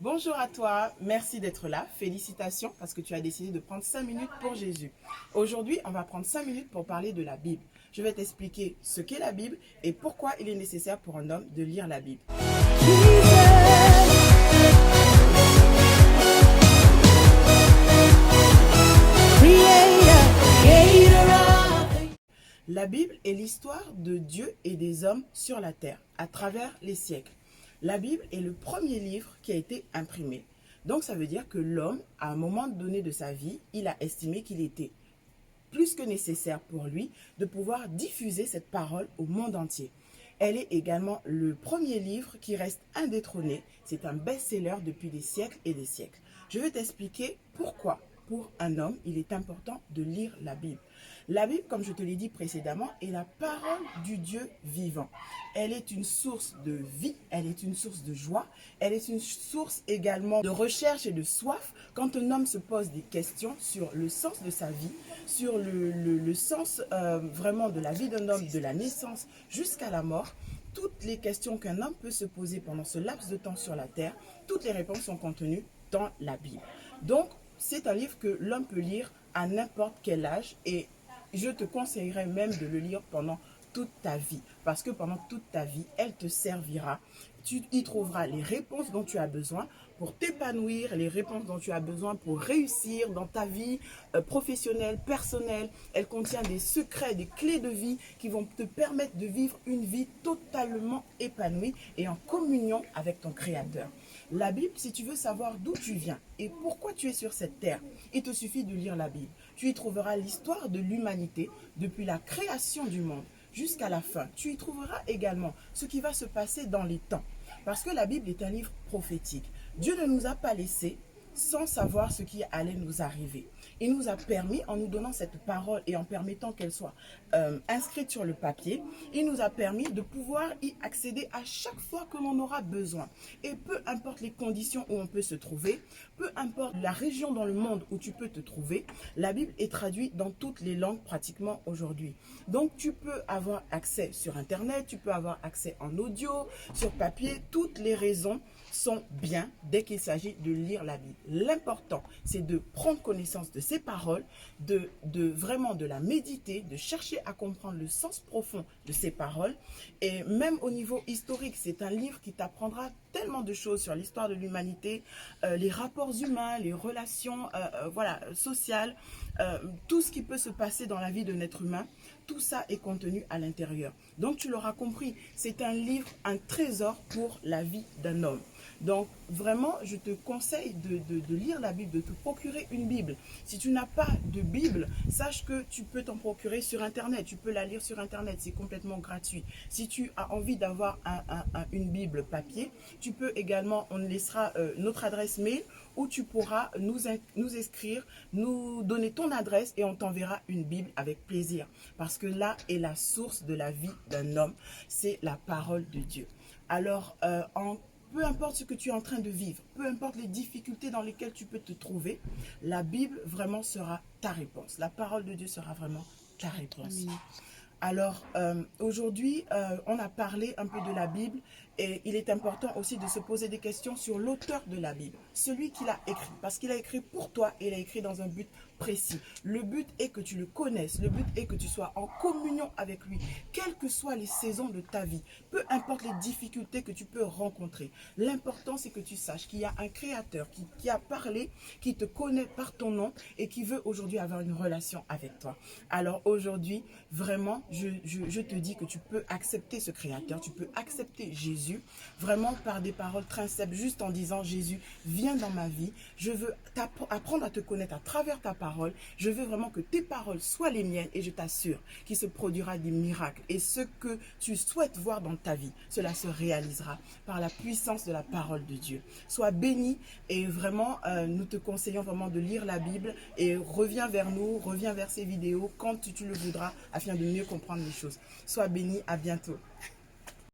Bonjour à toi, merci d'être là. Félicitations parce que tu as décidé de prendre 5 minutes pour Jésus. Aujourd'hui, on va prendre 5 minutes pour parler de la Bible. Je vais t'expliquer ce qu'est la Bible et pourquoi il est nécessaire pour un homme de lire la Bible. La Bible est l'histoire de Dieu et des hommes sur la terre, à travers les siècles. La Bible est le premier livre qui a été imprimé. Donc ça veut dire que l'homme, à un moment donné de sa vie, il a estimé qu'il était plus que nécessaire pour lui de pouvoir diffuser cette parole au monde entier. Elle est également le premier livre qui reste indétrôné. C'est un best-seller depuis des siècles et des siècles. Je vais t'expliquer pourquoi, pour un homme, il est important de lire la Bible. La Bible, comme je te l'ai dit précédemment, est la parole du Dieu vivant. Elle est une source de vie, elle est une source de joie, elle est une source également de recherche et de soif. Quand un homme se pose des questions sur le sens de sa vie, sur le sens vraiment de la vie d'un homme, de la naissance jusqu'à la mort, toutes les questions qu'un homme peut se poser pendant ce laps de temps sur la terre, toutes les réponses sont contenues dans la Bible. Donc, c'est un livre que l'homme peut lire à n'importe quel âge et je te conseillerais même de le lire pendant toute ta vie. Parce que pendant toute ta vie, elle te servira. Tu y trouveras les réponses dont tu as besoin pour t'épanouir, les réponses dont tu as besoin pour réussir dans ta vie professionnelle, personnelle. Elle contient des secrets, des clés de vie qui vont te permettre de vivre une vie totalement épanouie et en communion avec ton Créateur. La Bible, si tu veux savoir d'où tu viens et pourquoi tu es sur cette terre, il te suffit de lire la Bible. Tu y trouveras l'histoire de l'humanité depuis la création du monde jusqu'à la fin. Tu y trouveras également ce qui va se passer dans les temps. Parce que la Bible est un livre prophétique. Dieu ne nous a pas laissés sans savoir ce qui allait nous arriver. Il nous a permis, en nous donnant cette parole et en permettant qu'elle soit inscrite sur le papier, il nous a permis de pouvoir y accéder à chaque fois que l'on aura besoin. Et peu importe les conditions où on peut se trouver, peu importe la région dans le monde où tu peux te trouver, la Bible est traduite dans toutes les langues pratiquement aujourd'hui. Donc tu peux avoir accès sur Internet, tu peux avoir accès en audio, sur papier, toutes les raisons sont bien dès qu'il s'agit de lire la Bible. L'important, c'est de prendre connaissance de ces paroles, de vraiment de la méditer, de chercher à comprendre le sens profond de ces paroles. Et même au niveau historique, c'est un livre qui t'apprendra tellement de choses sur l'histoire de l'humanité, les rapports humains, les relations sociales, tout ce qui peut se passer dans la vie d'un être humain. Tout ça est contenu à l'intérieur. Donc tu l'auras compris, c'est un livre, un trésor pour la vie d'un homme. Donc vraiment, je te conseille de lire la Bible, de te procurer une Bible. Si tu n'as pas de Bible, sache que tu peux t'en procurer sur Internet. Tu peux la lire sur Internet, c'est complètement gratuit. Si tu as envie d'avoir une Bible papier, tu peux également, on laissera notre adresse mail où tu pourras nous écrire, nous donner ton adresse et on t'enverra une Bible avec plaisir. Parce que là est la source de la vie d'un homme, c'est la parole de Dieu. Alors, peu importe ce que tu es en train de vivre, peu importe les difficultés dans lesquelles tu peux te trouver, la Bible vraiment sera ta réponse. La parole de Dieu sera vraiment ta réponse. Amen. Alors, aujourd'hui, on a parlé un peu de la Bible et il est important aussi de se poser des questions sur l'auteur de la Bible, celui qui l'a écrit, parce qu'il a écrit pour toi et il a écrit dans un but précis. Le but est que tu le connaisses, le but est que tu sois en communion avec lui, quelles que soient les saisons de ta vie, peu importe les difficultés que tu peux rencontrer. L'important, c'est que tu saches qu'il y a un créateur qui a parlé, qui te connaît par ton nom et qui veut aujourd'hui avoir une relation avec toi. Alors aujourd'hui, vraiment, je te dis que tu peux accepter ce créateur, tu peux accepter Jésus, vraiment par des paroles très simples, juste en disant Jésus, viens dans ma vie, je veux apprendre à te connaître à travers ta parole, je veux vraiment que tes paroles soient les miennes et je t'assure qu'il se produira des miracles et ce que tu souhaites voir dans ta vie, cela se réalisera par la puissance de la parole de Dieu. Sois béni et vraiment, nous te conseillons vraiment de lire la Bible et reviens vers nous, reviens vers ces vidéos quand tu le voudras afin de mieux comprendre les choses. Sois béni, à bientôt.